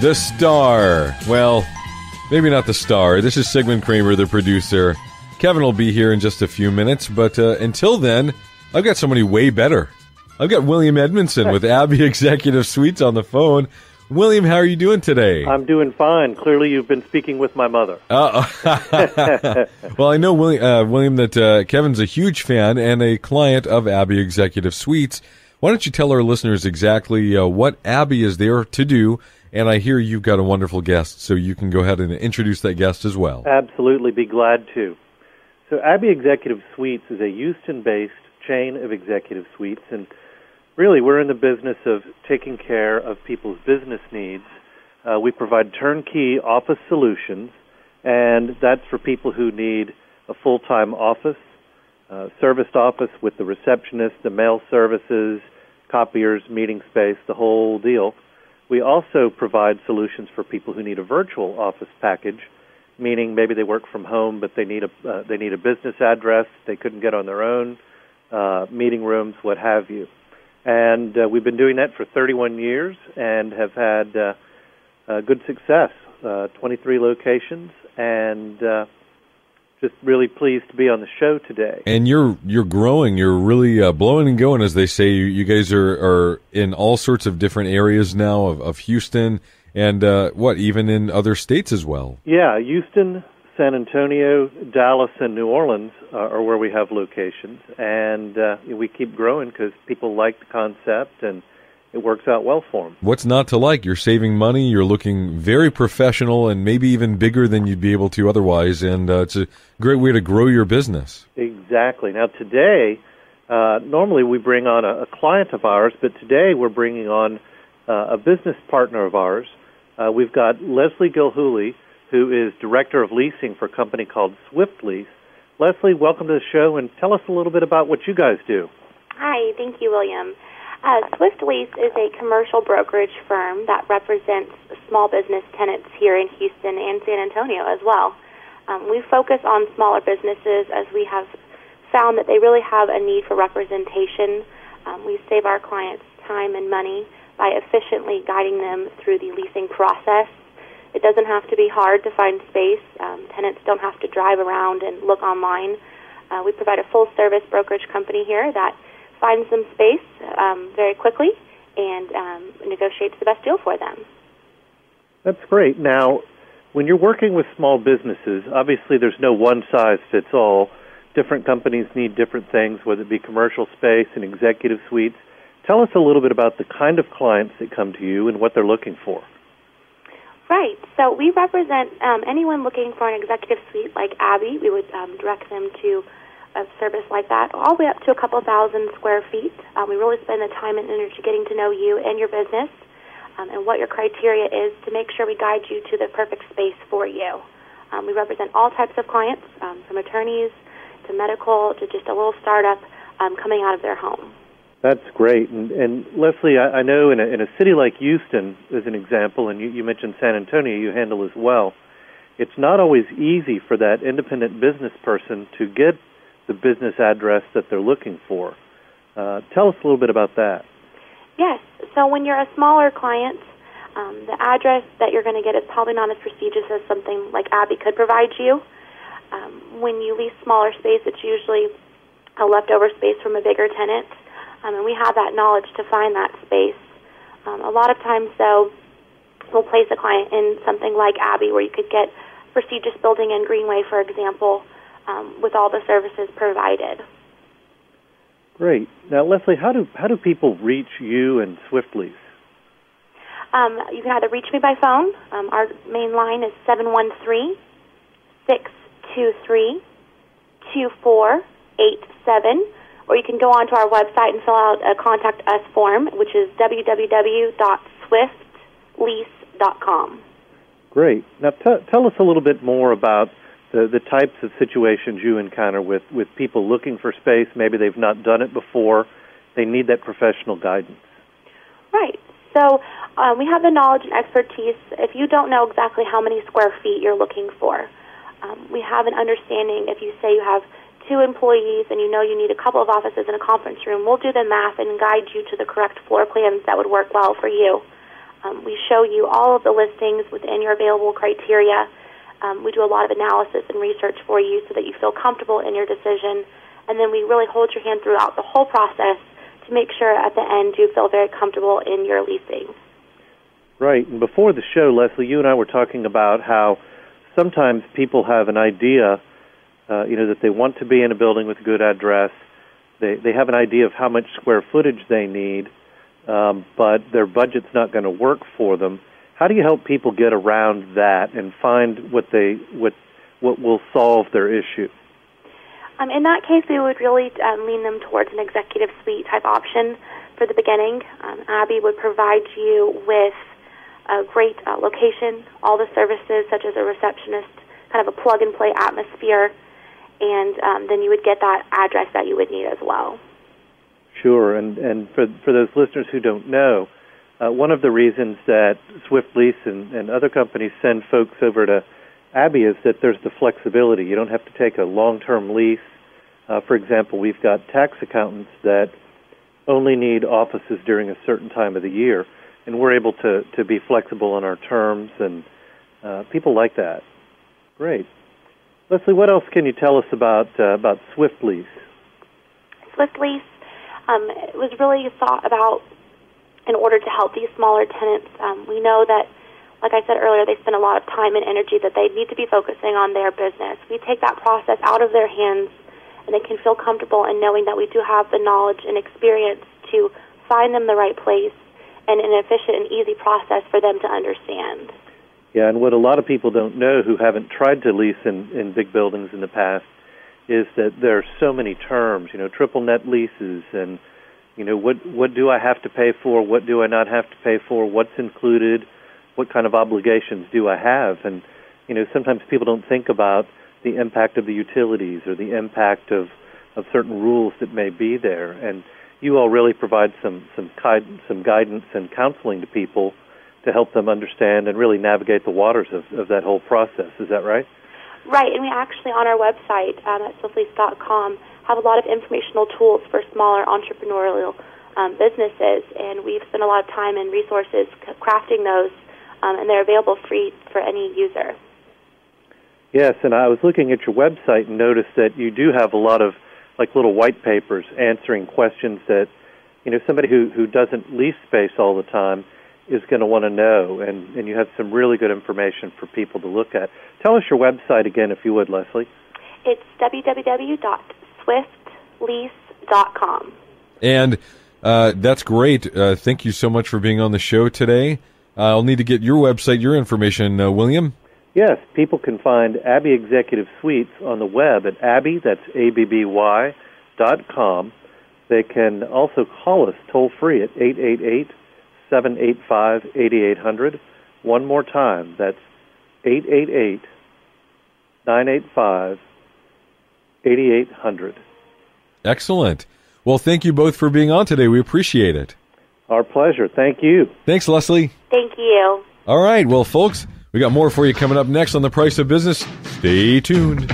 The star. Well, maybe not the star. This is Sigmund Kramer, the producer. Kevin will be here in just a few minutes, but until then, I've got somebody way better. I've got William Edmundson with Abbey Executive Suites on the phone. William, how are you doing today? I'm doing fine. Clearly, you've been speaking with my mother. Well, I know, William, that Kevin's a huge fan and a client of Abbey Executive Suites. Why don't you tell our listeners exactly what Abbey is there to do? And I hear you've got a wonderful guest, so you can go ahead and introduce that guest as well. Absolutely, be glad to. So Abbey Executive Suites is a Houston-based chain of executive suites, and really we're in the business of taking care of people's business needs. We provide turnkey office solutions, and that's for people who need a full-time office, serviced office with the receptionist, the mail services, copiers, meeting space, the whole deal. We also provide solutions for people who need a virtual office package, meaning maybe they work from home, but they need a business address they couldn't get on their own, meeting rooms, what have you. And we've been doing that for 31 years and have had good success, 23 locations, and just really pleased to be on the show today. And you're growing. You're really blowing and going, as they say. You guys are in all sorts of different areas now of Houston and, even in other states as well. Yeah, Houston, San Antonio, Dallas, and New Orleans are where we have locations. And we keep growing because people like the concept and it works out well for them. What's not to like? You're saving money. You're looking very professional and maybe even bigger than you'd be able to otherwise. And it's a great way to grow your business. Exactly. Now, today, normally we bring on a client of ours, but today we're bringing on a business partner of ours. We've got Lesley Gilhooly, who is Director of Leasing for a company called Swift Lease. Lesley, welcome to the show, and tell us a little bit about what you guys do. Hi, thank you, William. Swift Lease is a commercial brokerage firm that represents small business tenants here in Houston and San Antonio as well. We focus on smaller businesses as we have found that they really have a need for representation. We save our clients time and money by efficiently guiding them through the leasing process. It doesn't have to be hard to find space. Tenants don't have to drive around and look online. We provide a full-service brokerage company here that finds them space very quickly and negotiates the best deal for them. That's great. Now, when you're working with small businesses, obviously there's no one-size-fits-all. Different companies need different things, whether it be commercial space and executive suites. Tell us a little bit about the kind of clients that come to you and what they're looking for. Right. So we represent anyone looking for an executive suite like Abbey. We would direct them to a service like that, all the way up to a couple thousand square feet. We really spend the time and energy getting to know you and your business and what your criteria is to make sure we guide you to the perfect space for you. We represent all types of clients, from attorneys to medical to just a little startup coming out of their home. That's great. And Lesley, I know in a city like Houston, as an example, and you mentioned San Antonio you handle as well, it's not always easy for that independent business person to get the business address that they're looking for. Tell us a little bit about that. Yes. So when you're a smaller client, the address that you're going to get is probably not as prestigious as something like Abbey could provide you. When you lease smaller space, it's usually a leftover space from a bigger tenant, and we have that knowledge to find that space. A lot of times, though, we'll place a client in something like Abbey where you could get a prestigious building in Greenway, for example, with all the services provided. Great. Now, Lesley, how do people reach you and Swift Lease? You can either reach me by phone. Our main line is 713-623-2487, or you can go onto our website and fill out a Contact Us form, which is www.swiftlease.com. Great. Now, tell us a little bit more about the types of situations you encounter with people looking for space. Maybe they've not done it before. They need that professional guidance. Right. So we have the knowledge and expertise. If you don't know exactly how many square feet you're looking for, we have an understanding. If you say you have 2 employees and you know you need a couple of offices and a conference room, we'll do the math and guide you to the correct floor plans that would work well for you. We show you all of the listings within your available criteria. We do a lot of analysis and research for you so that you feel comfortable in your decision. And then we really hold your hand throughout the whole process to make sure at the end you feel very comfortable in your leasing. Right. And before the show, Lesley, you and I were talking about how sometimes people have an idea, that they want to be in a building with a good address. They have an idea of how much square footage they need, but their budget's not going to work for them. How do you help people get around that and find what will solve their issue? In that case, we would really lean them towards an executive suite type option for the beginning. Abby would provide you with a great location, all the services such as a receptionist, kind of a plug-and-play atmosphere, and then you would get that address that you would need as well. Sure, and for those listeners who don't know, one of the reasons that Swift Lease and other companies send folks over to Abby is that there's the flexibility. You don't have to take a long-term lease. For example, we've got tax accountants that only need offices during a certain time of the year, and we're able to be flexible on our terms, and people like that. Great. Lesley, what else can you tell us about Swift Lease? Swift Lease was really thought about in order to help these smaller tenants. We know that, like I said earlier, they spend a lot of time and energy that they need to be focusing on their business. We take that process out of their hands, and they can feel comfortable in knowing that we do have the knowledge and experience to find them the right place and an efficient and easy process for them to understand. Yeah, and what a lot of people don't know who haven't tried to lease in big buildings in the past is that there are so many terms, triple net leases, and what do I have to pay for, what do I not have to pay for, what's included, what kind of obligations do I have, and sometimes people don't think about the impact of the utilities or the impact of certain rules that may be there, and you all really provide some guidance and counseling to people to help them understand and really navigate the waters of that whole process. Is that right? Right, and we actually on our website at swiftlease.com have a lot of informational tools for smaller entrepreneurial businesses, and we've spent a lot of time and resources crafting those, and they're available free for any user. Yes, and I was looking at your website and noticed that you do have a lot of little white papers answering questions that somebody who doesn't lease space all the time is going to want to know, and you have some really good information for people to look at. Tell us your website again, if you would, Lesley. It's www.swiftlease.com. And that's great. Thank you so much for being on the show today. I'll need to get your website, your information, William. Yes, people can find Abby Executive Suites on the web at Abby, that's ABBY.com. They can also call us toll-free at 888-785-8800. One more time, that's 888-985-8800. Excellent. Well, thank you both for being on today. We appreciate it. Our pleasure. Thank you. Thanks, Lesley. Thank you. All right. Well, folks, we got more for you coming up next on The Price of Business. Stay tuned.